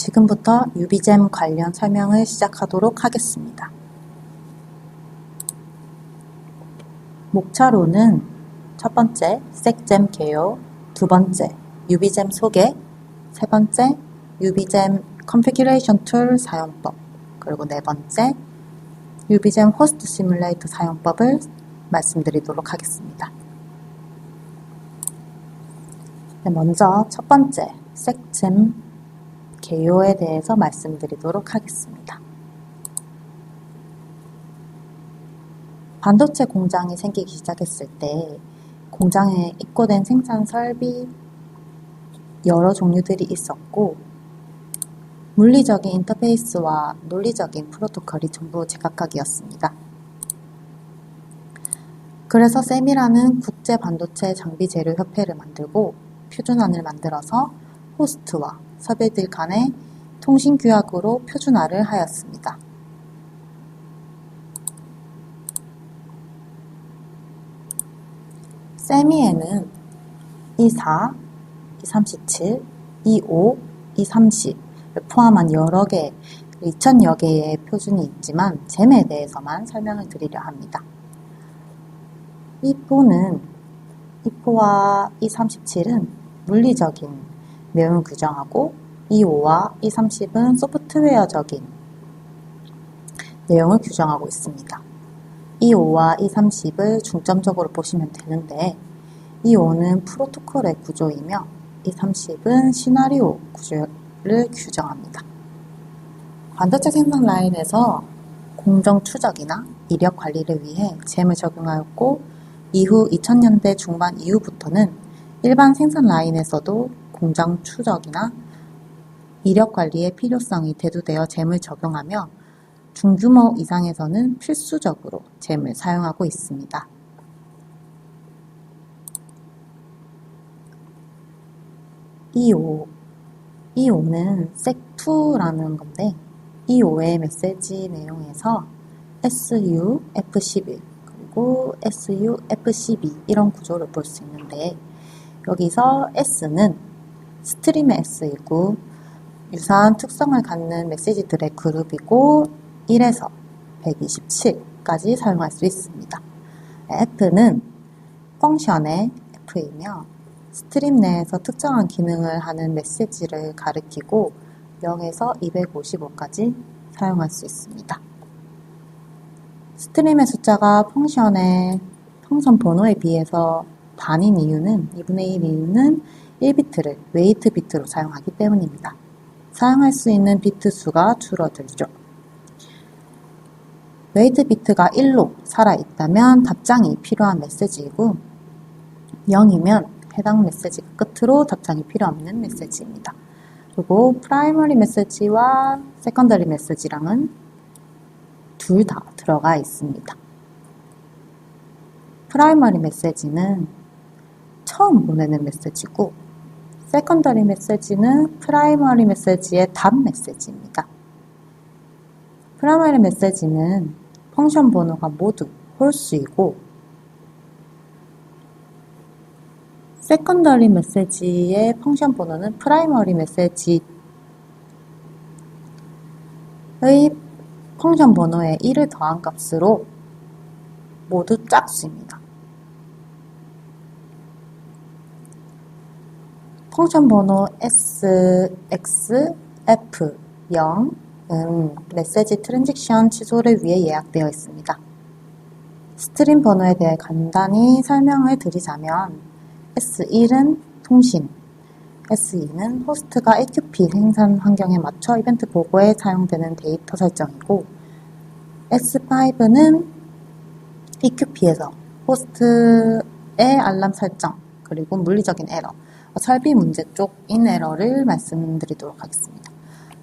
지금부터 유비잼 관련 설명을 시작하도록 하겠습니다. 목차로는 첫 번째, 색잼 개요, 두 번째, 유비잼 소개, 세 번째, 유비잼 컨피규레이션 툴 사용법, 그리고 네 번째, 유비잼 호스트 시뮬레이터 사용법을 말씀드리도록 하겠습니다. 먼저 첫 번째, 색잼 개요에 대해서 말씀드리도록 하겠습니다. 반도체 공장이 생기기 시작했을 때 공장에 입고된 생산 설비 여러 종류들이 있었고 물리적인 인터페이스와 논리적인 프로토콜이 전부 제각각이었습니다. 그래서 셈이라는 국제 반도체 장비 재료 협회를 만들고 표준안을 만들어서 호스트와 설비들 간의 통신 규약으로 표준화를 하였습니다. 세미에는 E4, E37, E5, E30을 포함한 여러 개, 2000여 개의 표준이 있지만 잼에 대해서만 설명을 드리려 합니다. E4와 E37은 물리적인 내용을 규정하고 E5와 E30은 소프트웨어적인 내용을 규정하고 있습니다. E5와 E30을 중점적으로 보시면 되는데 E5는 프로토콜의 구조이며 E30은 시나리오 구조를 규정합니다. 반도체 생산 라인에서 공정 추적이나 이력 관리를 위해 잼을 적용하였고 이후 2000년대 중반 이후부터는 일반 생산 라인에서도 공정 추적이나 이력 관리의 필요성이 대두되어 잼을 적용하며 중규모 이상에서는 필수적으로 잼을 사용하고 있습니다. E5는 SEC2라는 건데 E5의 메시지 내용에서 SU, F11 그리고 SU, F12 이런 구조를 볼 수 있는데 여기서 S는 스트림의 S이고 유사한 특성을 갖는 메시지들의 그룹이고 1에서 127까지 사용할 수 있습니다. F는 펑션의 F이며 스트림 내에서 특정한 기능을 하는 메시지를 가리키고 0에서 255까지 사용할 수 있습니다. 스트림의 숫자가 펑션 번호에 비해서 반인 이유는 2분의 1 이유는 1비트를 웨이트 비트로 사용하기 때문입니다. 사용할 수 있는 비트 수가 줄어들죠. 웨이트 비트가 1로 살아있다면 답장이 필요한 메시지이고 0이면 해당 메시지 끝으로 답장이 필요 없는 메시지입니다. 그리고 프라이머리 메시지와 세컨더리 메시지랑은 둘 다 들어가 있습니다. 프라이머리 메시지는 처음 보내는 메시지고 세컨더리 메시지는 프라이머리 메시지의 답 메시지입니다. 프라이머리 메시지는 펑션 번호가 모두 홀수이고 세컨더리 메시지의 펑션 번호는 프라이머리 메시지의 펑션 번호에 1을 더한 값으로 모두 짝수입니다. 펑션 번호 SXF0은 메시지 트랜지션 취소를 위해 예약되어 있습니다. 스트림 번호에 대해 간단히 설명을 드리자면 S1은 통신, S2는 호스트가 AQP 생산 환경에 맞춰 이벤트 보고에 사용되는 데이터 설정이고 S5는 EQP에서 호스트의 알람 설정, 그리고 물리적인 에러, 설비 문제 쪽인 에러를 말씀드리도록 하겠습니다.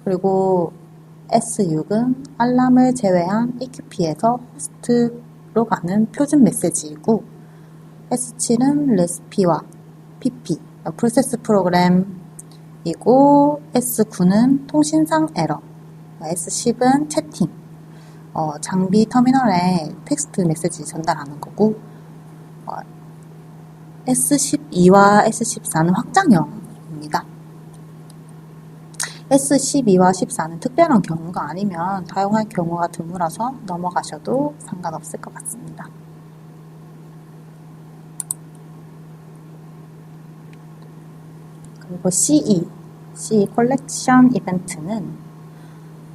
그리고 S6은 알람을 제외한 EQP에서 호스트로 가는 표준 메시지이고 S7은 레시피와 PP, 프로세스 프로그램이고 S9는 통신상 에러, S10은 채팅, 장비 터미널에 텍스트 메시지 전달하는 거고 S12와 S14는 확장형입니다. S12와 14는 특별한 경우가 아니면 사용할 경우가 드물어서 넘어가셔도 상관없을 것 같습니다. 그리고 CE 컬렉션 이벤트는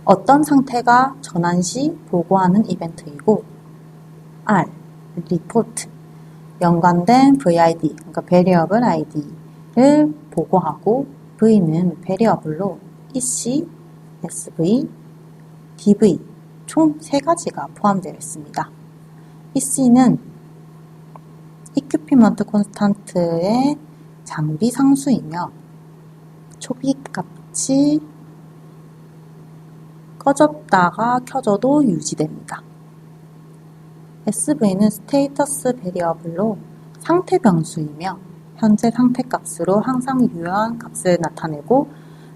어떤 상태가 전환 시 보고하는 이벤트이고, R 리포트 연관된 VID, 그러니까 Variable ID를 보고하고, V는 Variable로 EC, SV, DV 총 3가지가 포함되어 있습니다. EC는 Equipment Constant의 장비 상수이며 초비값이 꺼졌다가 켜져도 유지됩니다. SV는 Status Variable로 상태 변수이며 현재 상태 값으로 항상 유효한 값을 나타내고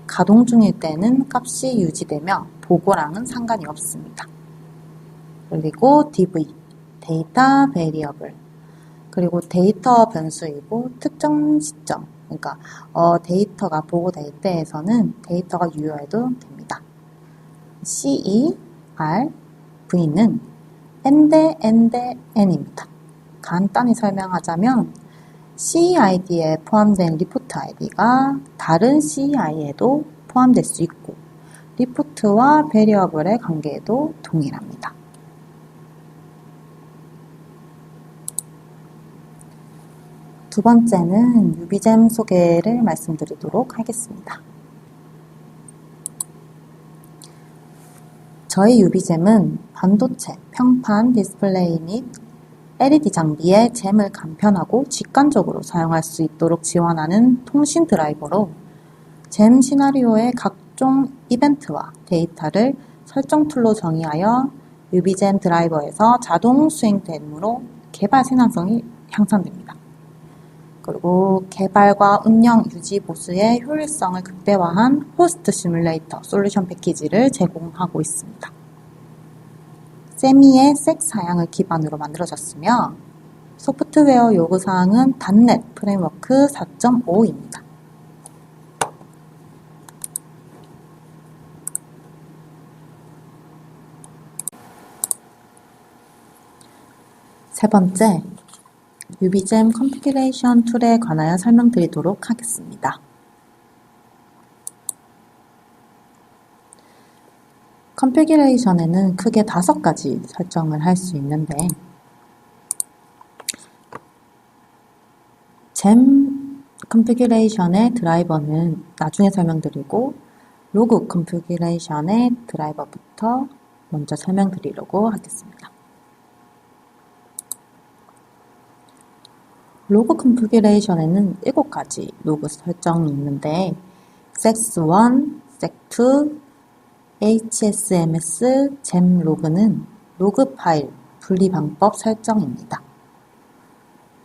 가동 중일 때는 값이 유지되며 보고랑은 상관이 없습니다. 그리고 DV, 데이터 베리어블, 그리고 데이터 변수이고 특정 시점, 그러니까 데이터가 보고될 때에서는 데이터가 유효해도 됩니다. CE, R, V는 N입니다. 간단히 설명하자면 CEID에 포함된 리포트 아이디가 다른 CEI에도 포함될 수 있고 리포트와 베리어블의 관계에도 동일합니다. 두 번째는 유비잼 소개를 말씀드리도록 하겠습니다. 저희 유비잼은 반도체, 평판, 디스플레이 및 LED 장비에 잼을 간편하고 직관적으로 사용할 수 있도록 지원하는 통신 드라이버로 잼 시나리오의 각종 이벤트와 데이터를 설정 툴로 정의하여 유비잼 드라이버에서 자동 수행되므로 개발 생산성이 향상됩니다. 그리고 개발과 운영, 유지, 보수의 효율성을 극대화한 호스트 시뮬레이터 솔루션 패키지를 제공하고 있습니다. 세미의 색 사양을 기반으로 만들어졌으며 소프트웨어 요구사항은 .NET 프레임워크 4.5입니다. 세 번째, 유비잼 컨피그레이션 툴에 관하여 설명드리도록 하겠습니다. 컨피그레이션에는 크게 5가지 설정을 할 수 있는데 잼 컨피그레이션의 드라이버는 나중에 설명드리고 로그 컨피그레이션의 드라이버부터 먼저 설명드리려고 하겠습니다. 로그 컨피그레이션에는 7가지 로그 설정이 있는데 sex1, sex2, HSMS, 잼 로그는 로그 파일 분리 방법 설정입니다.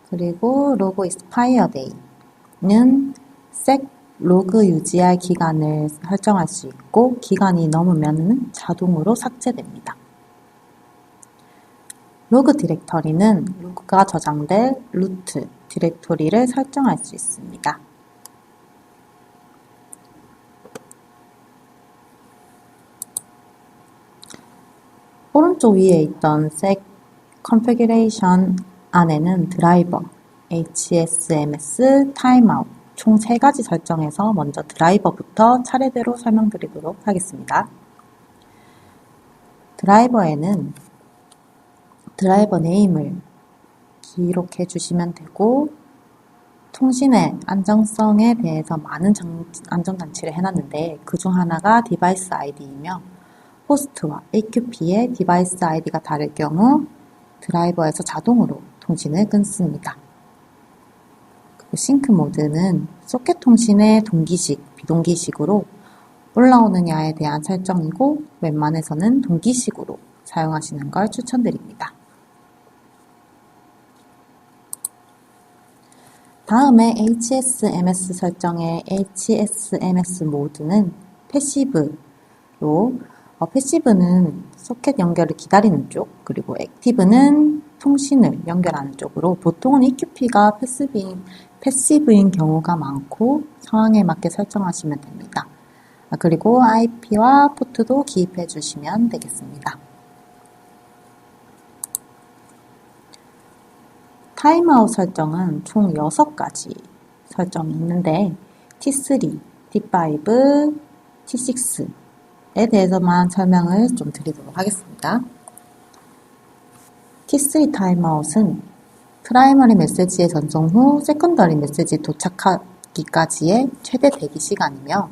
그리고 로그 expire day는 sec 로그 유지할 기간을 설정할 수 있고 기간이 넘으면 자동으로 삭제됩니다. 로그 디렉터리는 로그가 저장될 루트 디렉토리를 설정할 수 있습니다. 오른쪽 위에 있던 sec configuration 안에는 드라이버, HSMS, 타임아웃 총 3가지 설정해서 먼저 드라이버부터 차례대로 설명드리도록 하겠습니다. 드라이버에는 드라이버 네임을 기록해 주시면 되고 통신의 안정성에 대해서 많은 안전장치를 해놨는데 그중 하나가 디바이스 아이디이며 호스트와 AQP의 디바이스 아이디가 다를 경우 드라이버에서 자동으로 통신을 끊습니다. 그리고 싱크 모드는 소켓 통신의 동기식, 비동기식으로 올라오느냐에 대한 설정이고 웬만해서는 동기식으로 사용하시는 걸 추천드립니다. 다음에 HSMS 설정의 HSMS 모드는 패시브로 패시브는 소켓 연결을 기다리는 쪽, 그리고 액티브는 통신을 연결하는 쪽으로 보통은 EQP가 패시브인 경우가 많고 상황에 맞게 설정하시면 됩니다. 그리고 IP와 포트도 기입해 주시면 되겠습니다. 타임아웃 설정은 총 6가지 설정이 있는데 T3, T5, T6에 대해서만 설명을 좀 드리도록 하겠습니다. T3 타임아웃은 프라이머리 메시지의 전송 후 세컨더리 메시지 도착하기까지의 최대 대기 시간이며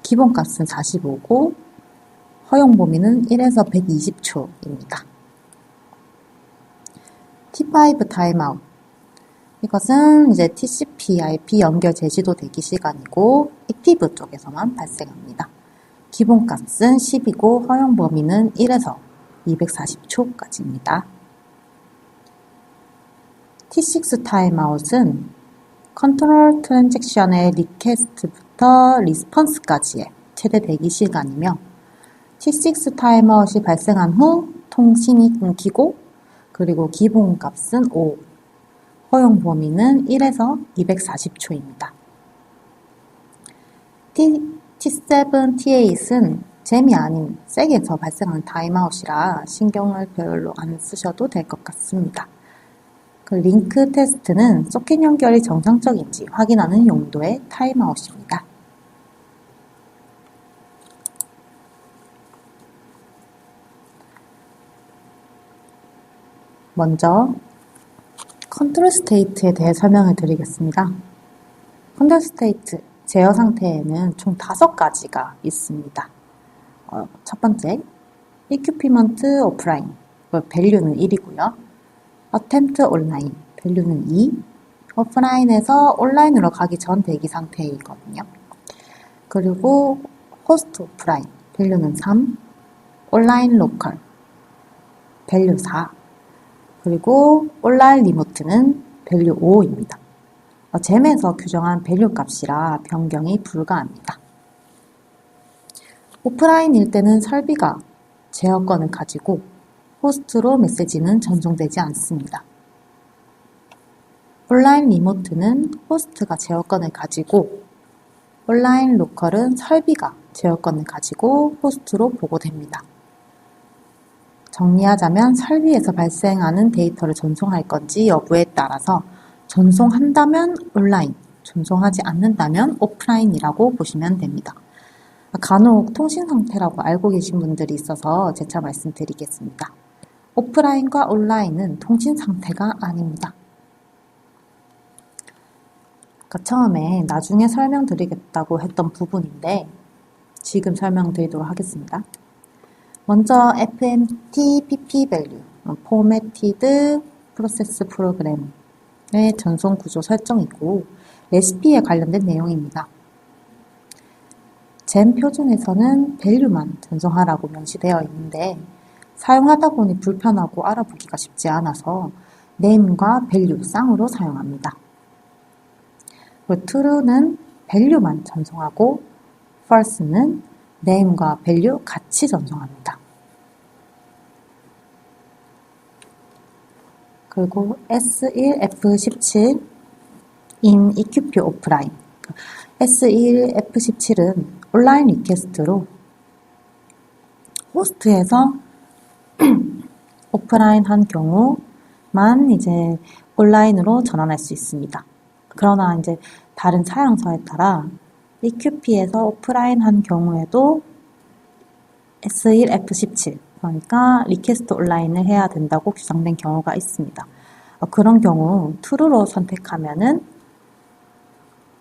기본값은 45고 허용 범위는 1에서 120초입니다. T5 타임아웃 이것은 이제 TCP, IP 연결 제시도 대기 시간이고 액티브 쪽에서만 발생합니다. 기본값은 10이고 허용 범위는 1에서 240초까지입니다. T6 타임아웃은 컨트롤 트랜잭션의 리퀘스트부터 리스폰스까지의 최대 대기 시간이며 T6 타임아웃이 발생한 후 통신이 끊기고 그리고 기본값은 5, 허용 범위는 1에서 240초입니다. T7, T8은 잼이 아닌 섹에서 발생하는 타임아웃이라 신경을 별로 안 쓰셔도 될 것 같습니다. 그 링크 테스트는 소켓 연결이 정상적인지 확인하는 용도의 타임아웃입니다. 먼저 컨트롤 스테이트에 대해 설명을 드리겠습니다. 컨트롤 스테이트 제어 상태에는 총 5가지가 있습니다. 첫 번째, equipment offline, 밸류는 1이고요. attempt online, 밸류는 2, 오프라인에서 온라인으로 가기 전 대기 상태이거든요. 그리고 host offline, 밸류는 3, 온라인 로컬, 밸류 4, 그리고 온라인 리모트는 밸류 5입니다. 잼에서 규정한 밸류 값이라 변경이 불가합니다. 오프라인일 때는 설비가 제어권을 가지고 호스트로 메시지는 전송되지 않습니다. 온라인 리모트는 호스트가 제어권을 가지고 온라인 로컬은 설비가 제어권을 가지고 호스트로 보고됩니다. 정리하자면 설비에서 발생하는 데이터를 전송할 건지 여부에 따라서 전송한다면 온라인, 전송하지 않는다면 오프라인이라고 보시면 됩니다. 간혹 통신 상태라고 알고 계신 분들이 있어서 재차 말씀드리겠습니다. 오프라인과 온라인은 통신 상태가 아닙니다. 처음에 나중에 설명드리겠다고 했던 부분인데 지금 설명드리도록 하겠습니다. 먼저 FMT PP value, Formatted Process Program의 전송 구조 설정이고 레시피에 관련된 내용입니다. 잼 표준에서는 value만 전송하라고 명시되어 있는데 사용하다 보니 불편하고 알아보기가 쉽지 않아서 name과 value 쌍으로 사용합니다. true는 value만 전송하고 false는 name과 value 같이 전송합니다. 그리고 S1, F17 in eqp offline S1, F17은 온라인 리퀘스트로 호스트에서 오프라인 한 경우만 이제 온라인으로 전환할 수 있습니다. 그러나 이제 다른 사양서에 따라 eqp에서 오프라인 한 경우에도 S1, F17 그러니까 리퀘스트 온라인을 해야 된다고 규정된 경우가 있습니다. 그런 경우 true로 선택하면은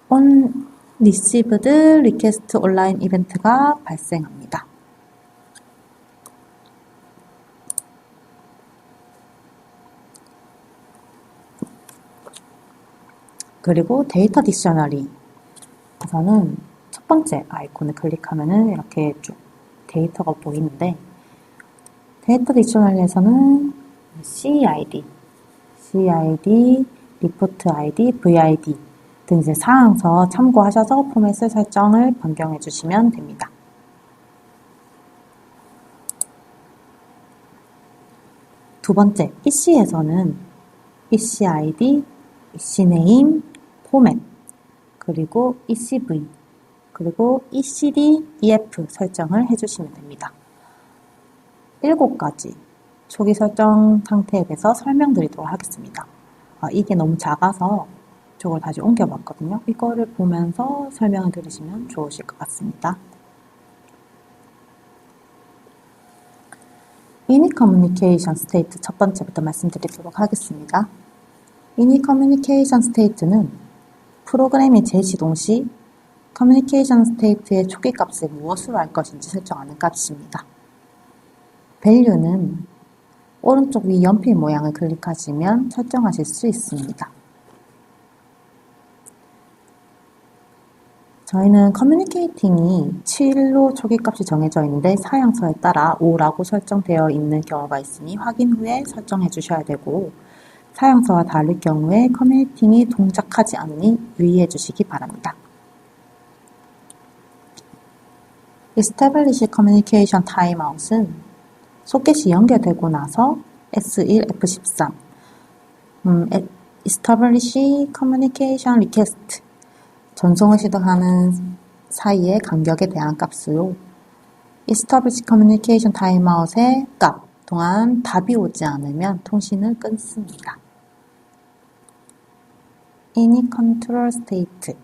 on received request online 이벤트가 발생합니다. 그리고 데이터 딕셔너리에서는 첫 번째 아이콘을 클릭하면은 이렇게 쭉 데이터가 보이는데 데이터 딕셔너리에서는 CID, 리포트 ID, VID 등 이제 사항서 참고하셔서 포맷을 설정을 변경해 주시면 됩니다. 두 번째, EC에서는 EC ID, EC 네임, 포맷, 그리고 ECV, 그리고 ECD, EF 설정을 해주시면 됩니다. 7가지 초기 설정 상태에 대해서 설명드리도록 하겠습니다. 이게 너무 작아서 이쪽을 다시 옮겨봤거든요. 이거를 보면서 설명을 들으시면 좋으실 것 같습니다. Ini Communication State 첫 번째부터 말씀드리도록 하겠습니다. Ini Communication State는 프로그램이 재시동 시 Communication State의 초기 값을 무엇으로 할 것인지 설정하는 값입니다. Value는 오른쪽 위 연필 모양을 클릭하시면 설정하실 수 있습니다. 저희는 커뮤니케이팅이 7로 초기값이 정해져 있는데 사양서에 따라 5라고 설정되어 있는 경우가 있으니 확인 후에 설정해 주셔야 되고 사양서와 다를 경우에 커뮤니케이팅이 동작하지 않으니 유의해 주시기 바랍니다. Establish Communication Timeout은 소켓이 연결되고 나서 S1, F13 Establish Communication Request 전송을 시도하는 사이의 간격에 대한 값으로 Establish Communication Timeout의 값 동안 답이 오지 않으면 통신을 끊습니다. Ini Control State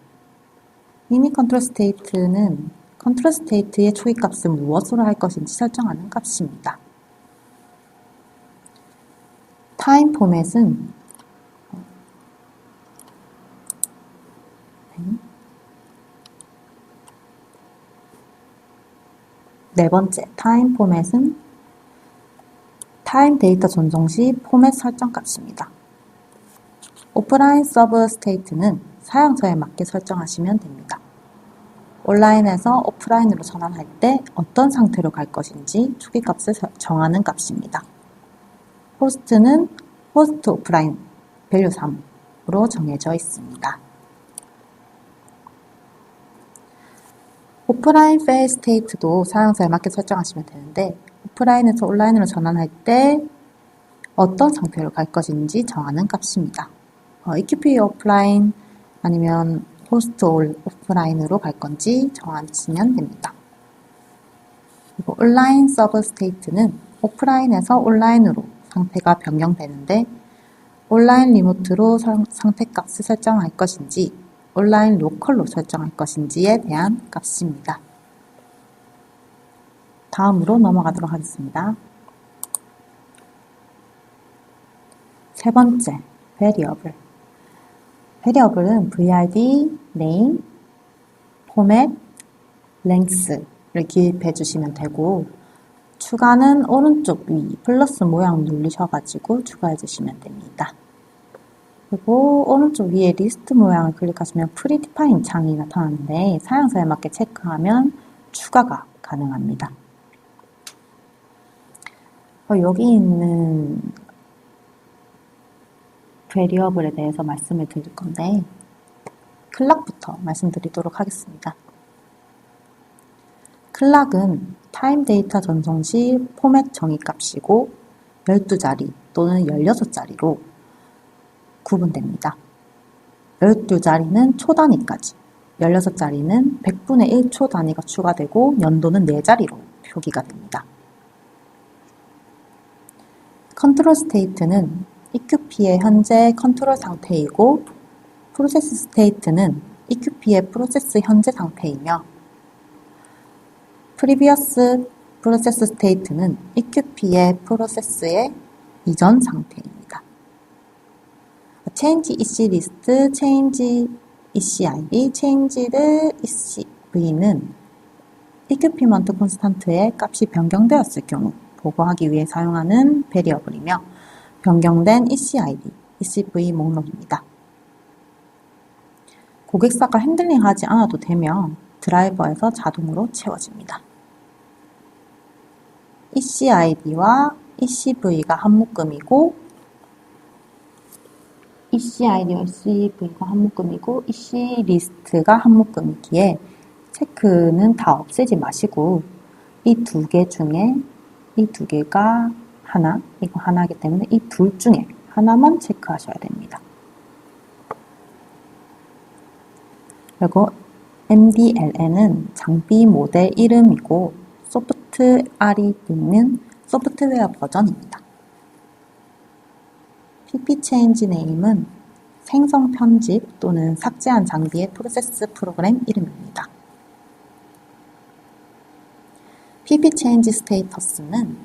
Ini Control State는 Control State의 초기 값을 무엇으로 할 것인지 설정하는 값입니다. Time Format은 네 번째, 타임 포맷은 타임 데이터 전송 시 포맷 설정 값입니다. 오프라인 서브 스테이트는 사양서에 맞게 설정하시면 됩니다. 온라인에서 오프라인으로 전환할 때 어떤 상태로 갈 것인지 초기 값을 정하는 값입니다. 호스트는 호스트 오프라인 밸류 3으로 정해져 있습니다. 오프라인 페일 스테이트도 사양서에 맞게 설정하시면 되는데 오프라인에서 온라인으로 전환할 때 어떤 상태로 갈 것인지 정하는 값입니다. EQP 오프라인 아니면 호스트 오프라인으로 갈 건지 정하시면 됩니다. 그리고 온라인 서브 스테이트는 오프라인에서 온라인으로 상태가 변경되는데 온라인 리모트로 상태 값을 설정할 것인지 온라인 로컬로 설정할 것인지에 대한 값입니다. 다음으로 넘어가도록 하겠습니다. 세 번째, variable. variable은 VID, name, format, length를 기입해 주시면 되고 추가는 오른쪽 위 플러스 모양 누르셔가지고 추가해 주시면 됩니다. 그리고 오른쪽 위에 리스트 모양을 클릭하시면 프리디파인 창이 나타나는데 사양서에 맞게 체크하면 추가가 가능합니다. 여기 있는 베리어블에 대해서 말씀을 드릴 건데 클락부터 말씀드리도록 하겠습니다. 클락은 타임 데이터 전송 시 포맷 정의값이고 12자리 또는 16자리로 구분됩니다. 12자리는 초 단위까지, 16자리는 100분의 1초 단위가 추가되고 연도는 4자리로 표기가 됩니다. 컨트롤 스테이트는 EQP의 현재 컨트롤 상태이고 프로세스 스테이트는 EQP의 프로세스 현재 상태이며 프리비어스 프로세스 스테이트는 EQP의 프로세스의 이전 상태입니다. change EC list, change EC ID, changed ECV는 equipment constant의 값이 변경되었을 경우 보고하기 위해 사용하는 variable이며 변경된 EC ID, ECV 목록입니다. 고객사가 핸들링하지 않아도 되며 드라이버에서 자동으로 채워집니다. EC ID와 ECV가 한 묶음이고 EC ID와 ECV가 한 묶음이고 EC 리스트가 한 묶음이기에 체크는 다 없애지 마시고 이 두 개 중에 이 두 개가 하나, 이거 하나이기 때문에 이 둘 중에 하나만 체크하셔야 됩니다. 그리고 MDLN은 장비 모델 이름이고 소프트R이 있는 소프트웨어 버전입니다. ppChange name은 생성 편집 또는 삭제한 장비의 프로세스 프로그램 이름입니다. ppChange status는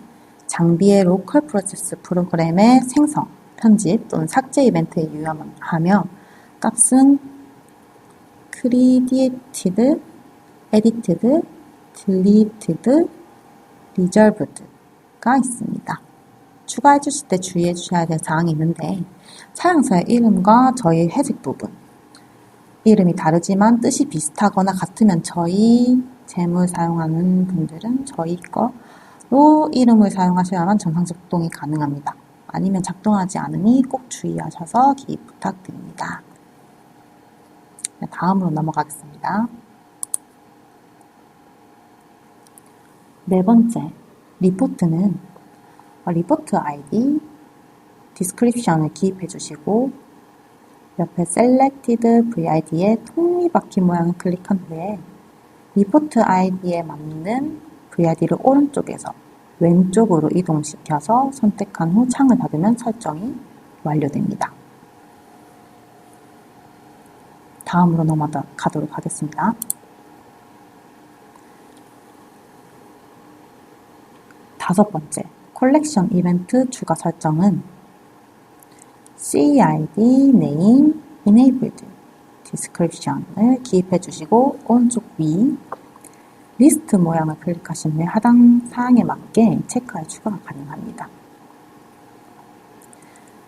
장비의 로컬 프로세스 프로그램의 생성, 편집 또는 삭제 이벤트에 유효하며 값은 credited, edited, deleted, resolved가 있습니다. 추가해 주실 때 주의해 주셔야 될 사항이 있는데 사용자의 이름과 저희 회색 부분 이름이 다르지만 뜻이 비슷하거나 같으면 저희 재물 사용하는 분들은 저희 거로 이름을 사용하셔야만 정상 작동이 가능합니다. 아니면 작동하지 않으니 꼭 주의하셔서 기입 부탁드립니다. 다음으로 넘어가겠습니다. 네 번째, 리포트는 리포트 아이디, 디스크립션을 기입해 주시고 옆에 Selected VID의 톱니바퀴 모양을 클릭한 후에 리포트 아이디에 맞는 VID를 오른쪽에서 왼쪽으로 이동시켜서 선택한 후 창을 닫으면 설정이 완료됩니다. 다음으로 넘어가도록 하겠습니다. 다섯 번째, 컬렉션 이벤트 추가 설정은 CID name enabled description을 기입해 주시고 오른쪽 위 리스트 모양을 클릭하신 후에 하단 사항에 맞게 체크할 추가가 가능합니다.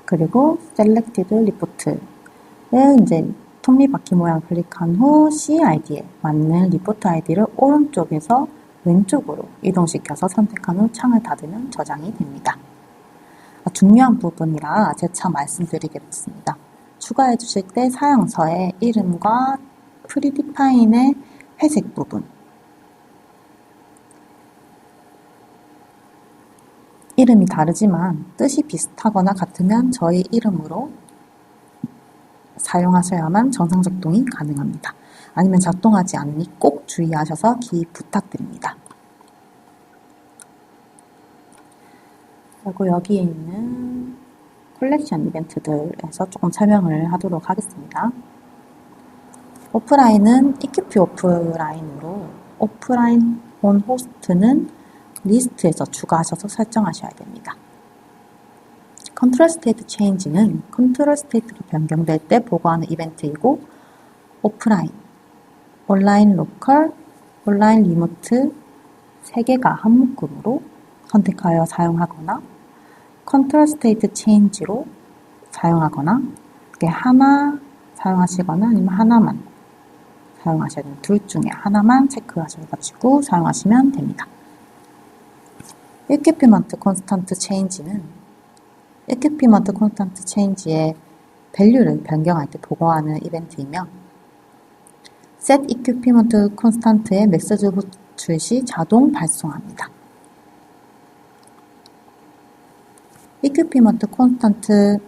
그리고 Selected Report를 이제 톱니바퀴 모양 클릭한 후 CID에 맞는 리포트 아이디를 오른쪽에서 왼쪽으로 이동시켜서 선택한 후 창을 닫으면 저장이 됩니다. 중요한 부분이라 재차 말씀드리겠습니다. 추가해 주실 때 사용서의 이름과 프리디파인의 회색 부분 이름이 다르지만 뜻이 비슷하거나 같으면 저희 이름으로 사용하셔야만 정상 작동이 가능합니다. 아니면 작동하지 않으니 꼭 주의하셔서 기입 부탁드립니다. 그리고 여기에 있는 컬렉션 이벤트들에서 조금 설명을 하도록 하겠습니다. 오프라인은 EQP 오프라인으로 오프라인 온 호스트는 리스트에서 추가하셔서 설정하셔야 됩니다. 컨트롤 스테이트 체인지는 컨트롤 스테이트로 변경될 때 보고하는 이벤트이고 오프라인, 온라인 로컬, 온라인 리모트 3개가 한 묶음으로 선택하여 사용하거나 컨트롤 스테이트 체인지로 사용하거나 하나 사용하시거나 아니면 하나만 사용하셔야 됩니다. 둘 중에 하나만 체크하셔가지고 사용하시면 됩니다. equipment constant change는 equipment constant change의 밸류를 변경할 때 보고하는 이벤트이며 set equipment constant의 메시지 호출 시 자동 발송합니다. equipment constant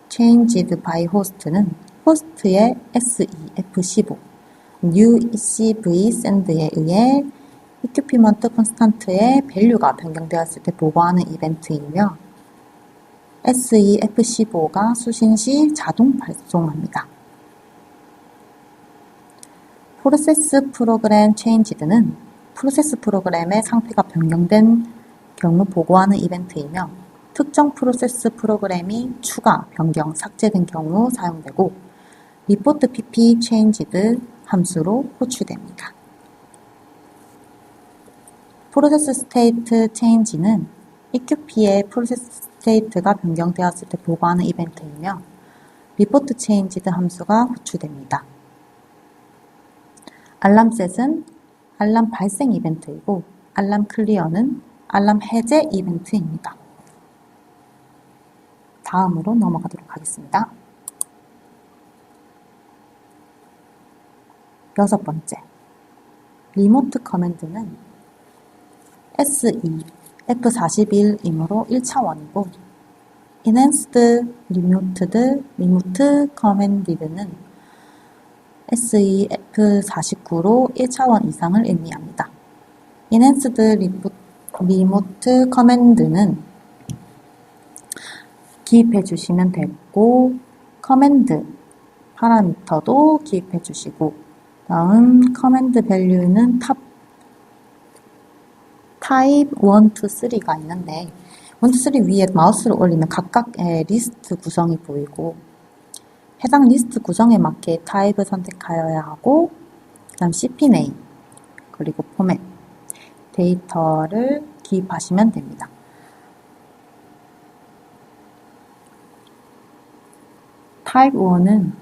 changed by host는 호스트의 SE/F15 new ECV send에 의해 equipment constant의 밸류가 변경되었을 때 보고하는 이벤트이며 SE/F15가 수신 시 자동 발송합니다. 프로세스 프로그램 체인지드는 프로세스 프로그램의 상태가 변경된 경우 보고하는 이벤트이며 특정 프로세스 프로그램이 추가, 변경, 삭제된 경우 사용되고 report pp changed 함수로 호출됩니다. 프로세스 스테이트 체인지는 EQP의 프로세스 스테이트가 변경되었을 때 보고하는 이벤트이며 report changed 함수가 호출됩니다. 알람셋은 알람 발생 이벤트이고 알람 클리어는 알람 해제 이벤트입니다. 다음으로 넘어가도록 하겠습니다. 여섯 번째, 리모트 커맨드는 SE, F41이므로 1차원이고 Enhanced Remote Commanded는 SEF49로 1차원 이상을 의미합니다. Enhanced Remote Command는 기입해 주시면 되고, 커맨드 파라미터도 기입해 주시고, 다음 커맨드 밸류는 타입 1, 2, 3가 있는데 1, 2, 3 위에 마우스를 올리면 각각의 리스트 구성이 보이고 해당 리스트 구성에 맞게 타입을 선택하여야 하고 그 다음 CP 네임 그리고 포맷 데이터를 기입하시면 됩니다. 타입 1은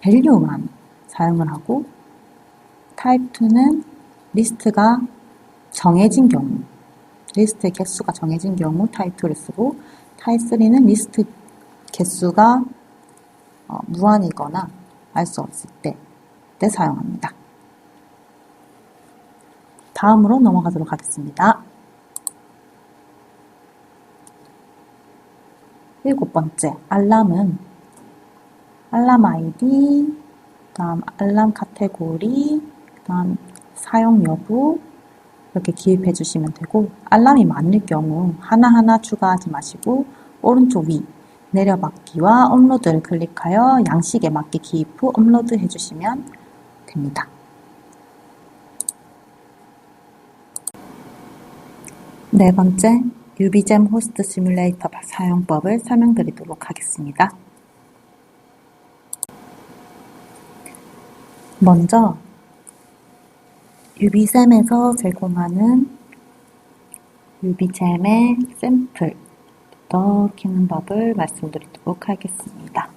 밸류만 사용을 하고 타입 2는 리스트가 정해진 경우, 리스트의 개수가 정해진 경우 타입 2를 쓰고 타입 3는 리스트 개수가 무한이거나 알 수 없을 때 사용합니다. 다음으로 넘어가도록 하겠습니다. 7번째, 알람은 알람 아이디, 다음 알람 카테고리, 다음 사용 여부 이렇게 기입해 주시면 되고 알람이 많을 경우 하나하나 추가하지 마시고 오른쪽 위 내려받기와 업로드를 클릭하여 양식에 맞게 기입 후 업로드 해주시면 됩니다. 네 번째, 유비잼 호스트 시뮬레이터 사용법을 설명드리도록 하겠습니다. 먼저 유비잼에서 제공하는 유비잼의 샘플부터 키는 법을 말씀드리도록 하겠습니다.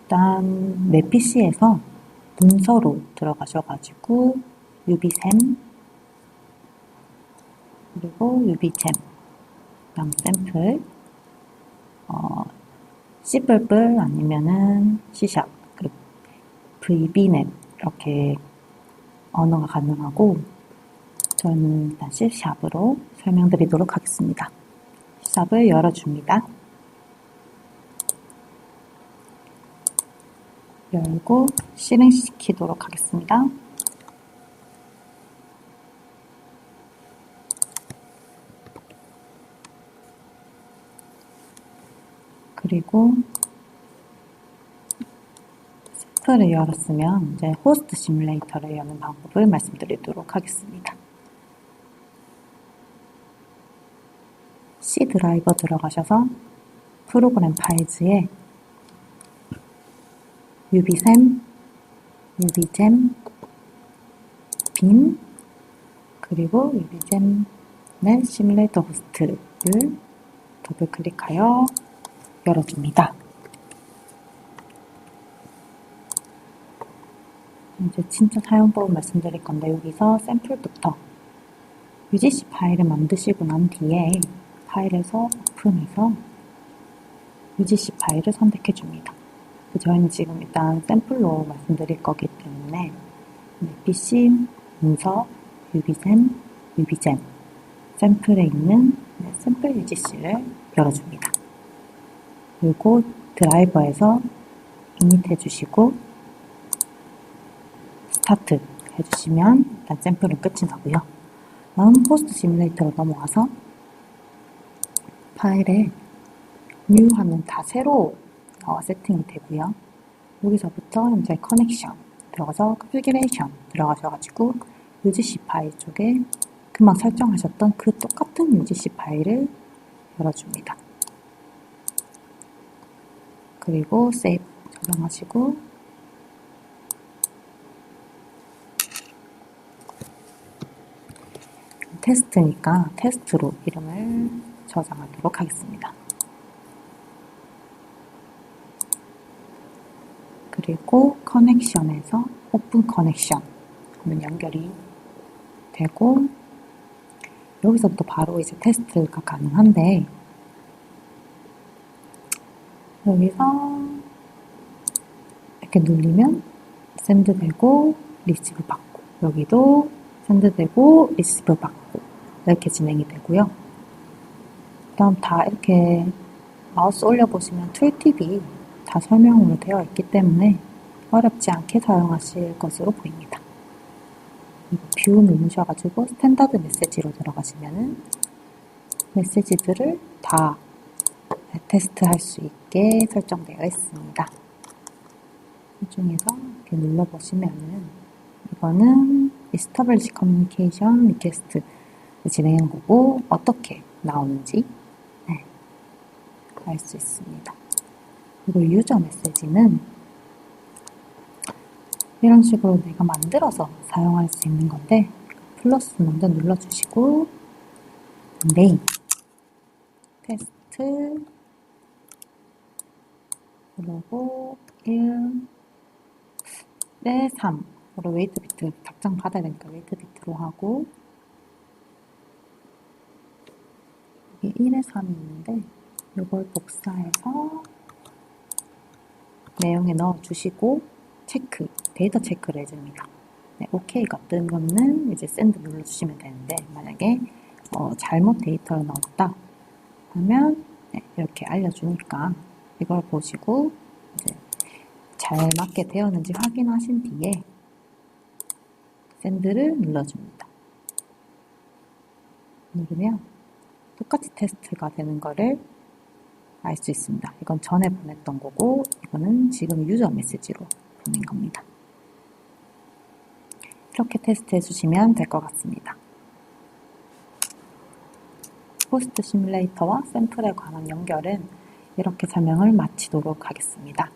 일단 내 PC에서 문서로 들어가셔가지고 유비샘 그리고 유비잼 그다음 샘플 C++ 아니면은 C# 그리고 VBNet 이렇게 언어가 가능하고 저는 일단 C#으로 설명드리도록 하겠습니다. C#을 열어줍니다. 열고 실행시키도록 하겠습니다. 그리고 샘플을 열었으면 이제 호스트 시뮬레이터를 여는 방법을 말씀드리도록 하겠습니다. C 드라이버 들어가셔서 프로그램 파일즈에 유비샘, 유비잼, 빔, 그리고 유비잼의 시뮬레이터 호스트를 더블 클릭하여 열어줍니다. 이제 진짜 사용법을 말씀드릴 건데 여기서 샘플부터 UGC 파일을 만드시고 난 뒤에 파일에서 오픈해서 UGC 파일을 선택해 줍니다. 저희는 지금 일단 샘플로 말씀드릴 거기 때문에 PC, 문서, 유비샘, 유비잼 샘플에 있는 샘플 UGC를 열어줍니다. 그리고 드라이버에서 이닛 해주시고 스타트 해주시면 일단 샘플은 끝이 나고요. 다음 호스트 시뮬레이터로 넘어가서 파일에 뉴 하면 다 새로 세팅이 되고요. 여기서부터 이제 커넥션 들어가서 컨피그레이션 들어가셔가지고 UGC 파일 쪽에 금방 설정하셨던 그 똑같은 UGC 파일을 열어줍니다. 그리고 세이브 저장하시고 테스트니까 테스트로 이름을 저장하도록 하겠습니다. 그리고 커넥션에서 오픈 커넥션 하면 연결이 되고 여기서부터 바로 이제 테스트가 가능한데 여기서 이렇게 누르면 샌드 되고 리시브 받고 여기도 샌드 되고 리시브 받고 이렇게 진행이 되고요. 그 다음 다 이렇게 마우스 올려보시면 툴팁이 다 설명으로 되어 있기 때문에 어렵지 않게 사용하실 것으로 보입니다. 뷰 누르셔가지고 스탠다드 메시지로 들어가시면은 메시지들을 다 테스트할 수 있게 설정되어 있습니다. 이 중에서 이렇게 눌러보시면은 이거는 Establish Communication Request 진행한 거고 어떻게 나오는지 알 수 있습니다. 그리고 유저 메시지는 이런 식으로 내가 만들어서 사용할 수 있는 건데 플러스 먼저 눌러주시고 네임 테스트 그리고 1 대 3으로 웨이트 비트 답장 받아야 되니까 웨이트 비트로 하고 이게 1에 3이 있는데 이걸 복사해서 내용에 넣어주시고 체크, 데이터 체크를 해줍니다. 네, OK가 뜬 거는 이제 샌드 눌러주시면 되는데 만약에 잘못 데이터를 넣었다 하면 이렇게 알려주니까 이걸 보시고 이제 잘 맞게 되었는지 확인하신 뒤에 샌드를 눌러줍니다. 누르면 똑같이 테스트가 되는 거를 알 수 있습니다. 이건 전에 보냈던 거고 이거는 지금 유저 메시지로 보낸 겁니다. 이렇게 테스트 해주시면 될 것 같습니다. 호스트 시뮬레이터와 샘플에 관한 연결은 이렇게 설명을 마치도록 하겠습니다.